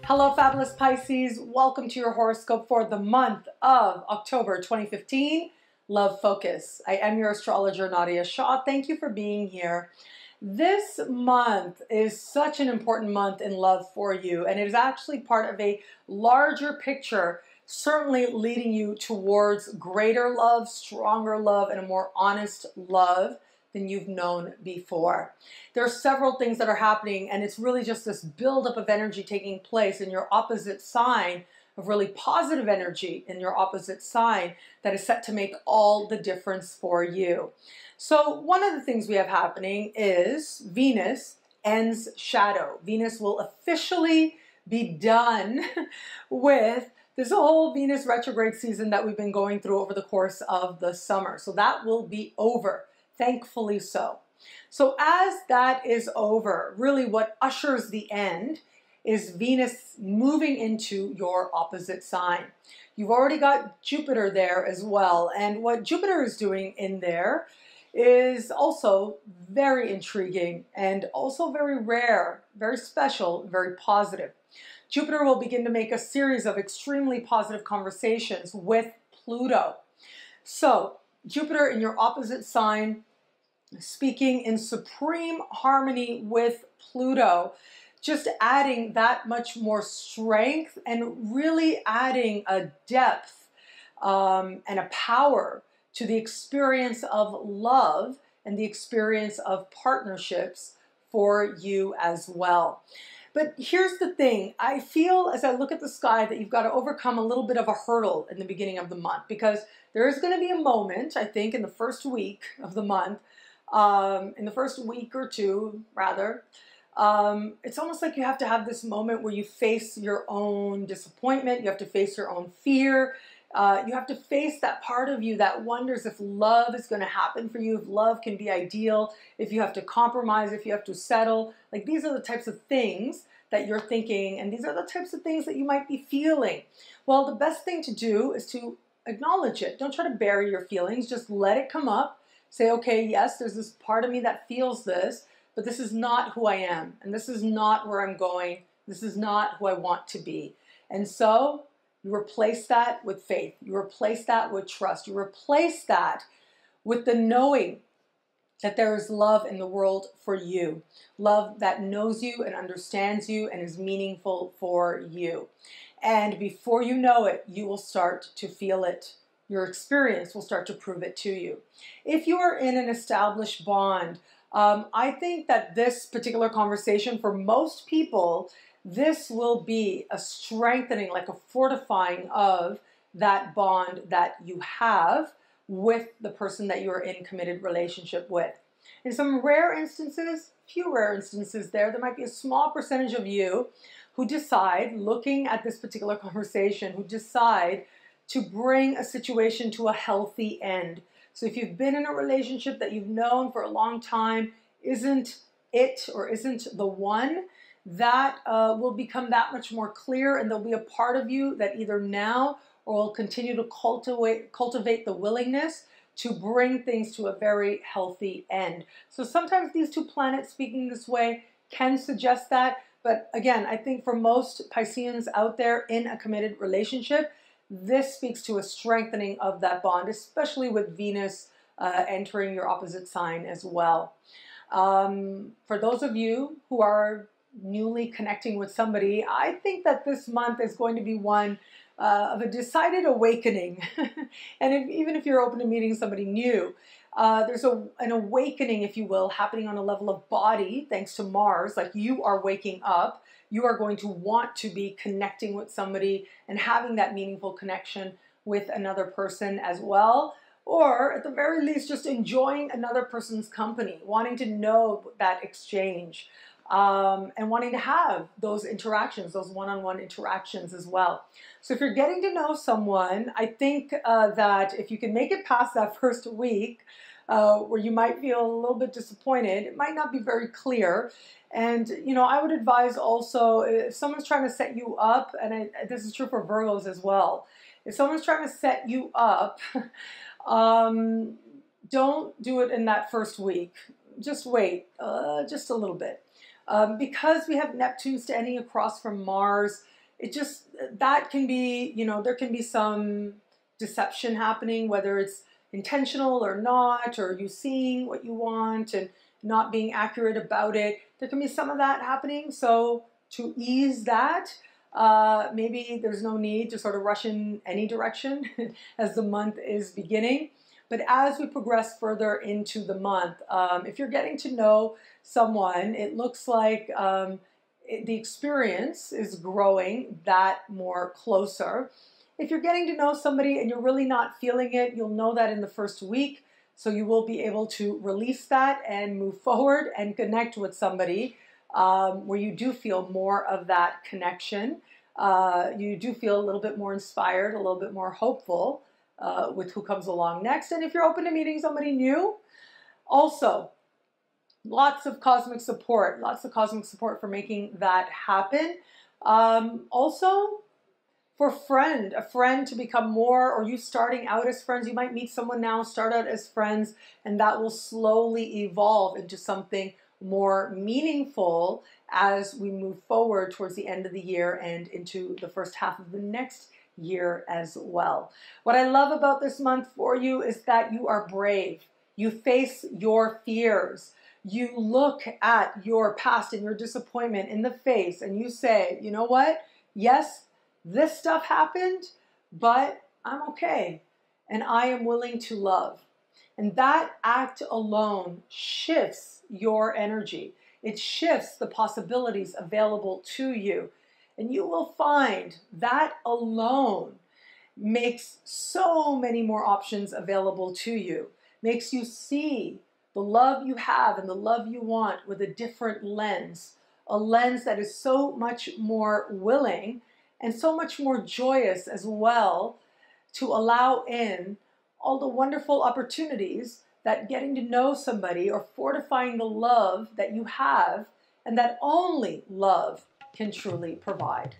Hello, fabulous Pisces. Welcome to your horoscope for the month of October 2015. Love focus. I am your astrologer, Nadiya Shah. Thank you for being here. This month is such an important month in love for you, and it is actually part of a larger picture, certainly leading you towards greater love, stronger love, and a more honest love than you've known before. There are several things that are happening, and it's really just this buildup of energy taking place in your opposite sign, of really positive energy in your opposite sign that is set to make all the difference for you. So one of the things we have happening is Venus ends shadow. Venus will officially be done with this whole Venus retrograde season that we've been going through over the course of the summer. So that will be over. Thankfully so. So as that is over, really what ushers the end is Venus moving into your opposite sign. You've already got Jupiter there as well. And what Jupiter is doing in there is also very intriguing and also very rare, very special, very positive. Jupiter will begin to make a series of extremely positive conversations with Pluto. So Jupiter in your opposite sign, speaking in supreme harmony with Pluto, just adding that much more strength and really adding a depth and a power to the experience of love and the experience of partnerships for you as well. But here's the thing, I feel as I look at the sky that you've got to overcome a little bit of a hurdle in the beginning of the month, because there is going to be a moment, I think, in the first week of the month, in the first week or two, rather, it's almost like you have to have this moment where you face your own disappointment, you have to face your own fear, you have to face that part of you that wonders if love is going to happen for you, if love can be ideal, if you have to compromise, if you have to settle. Like, these are the types of things that you're thinking, and these are the types of things that you might be feeling. Well, the best thing to do is to acknowledge it. Don't try to bury your feelings, just let it come up. Say, okay, yes, there's this part of me that feels this, but this is not who I am, and this is not where I'm going. This is not who I want to be. And so you replace that with faith. You replace that with trust. You replace that with the knowing that there is love in the world for you. Love that knows you and understands you and is meaningful for you. And before you know it, you will start to feel it. Your experience will start to prove it to you. If you are in an established bond, I think that this particular conversation, for most people, this will be a strengthening, like a fortifying of that bond that you have with the person that you are in committed relationship with. In some rare instances, few rare instances there might be a small percentage of you who decide, looking at this particular conversation, who decide to bring a situation to a healthy end. So if you've been in a relationship that you've known for a long time isn't it or isn't the one, that will become that much more clear, and there'll be a part of you that either now or will continue to cultivate the willingness to bring things to a very healthy end. So sometimes these two planets speaking this way can suggest that, but again, I think for most Pisceans out there in a committed relationship, this speaks to a strengthening of that bond, especially with Venus entering your opposite sign as well. For those of you who are newly connecting with somebody, I think that this month is going to be one of a decided awakening. And even if you're open to meeting somebody new, there's an awakening, if you will, happening on a level of body, thanks to Mars. Like, you are waking up. You are going to want to be connecting with somebody and having that meaningful connection with another person as well. Or at the very least, just enjoying another person's company, wanting to know that exchange, and wanting to have those interactions, those one-on-one interactions as well. So if you're getting to know someone, I think that if you can make it past that first week, where you might feel a little bit disappointed, it might not be very clear. And, you know, I would advise also, if someone's trying to set you up, and this is true for Virgos as well, if someone's trying to set you up, don't do it in that first week. Just wait, just a little bit. Because we have Neptune standing across from Mars, it just, that can be, you know, there can be some deception happening, whether it's intentional or not, or you seeing what you want and not being accurate about it. There can be some of that happening. So to ease that, maybe there's no need to sort of rush in any direction as the month is beginning. But as we progress further into the month, if you're getting to know someone, it looks like the experience is growing that more closer. If you're getting to know somebody and you're really not feeling it, you'll know that in the first week. So you will be able to release that and move forward and connect with somebody where you do feel more of that connection. You do feel a little bit more inspired, a little bit more hopeful with who comes along next. And if you're open to meeting somebody new, also lots of cosmic support for making that happen. Also, for a friend to become more, or you starting out as friends, you might meet someone now, start out as friends, and that will slowly evolve into something more meaningful as we move forward towards the end of the year and into the first half of the next year as well. What I love about this month for you is that you are brave. You face your fears. You look at your past and your disappointment in the face and you say, you know what? Yes, this stuff happened, but I'm okay. And I am willing to love. And that act alone shifts your energy. It shifts the possibilities available to you. And you will find that alone makes so many more options available to you, makes you see the love you have and the love you want with a different lens, a lens that is so much more willing and so much more joyous as well to allow in all the wonderful opportunities that getting to know somebody or fortifying the love that you have and that only love can truly provide.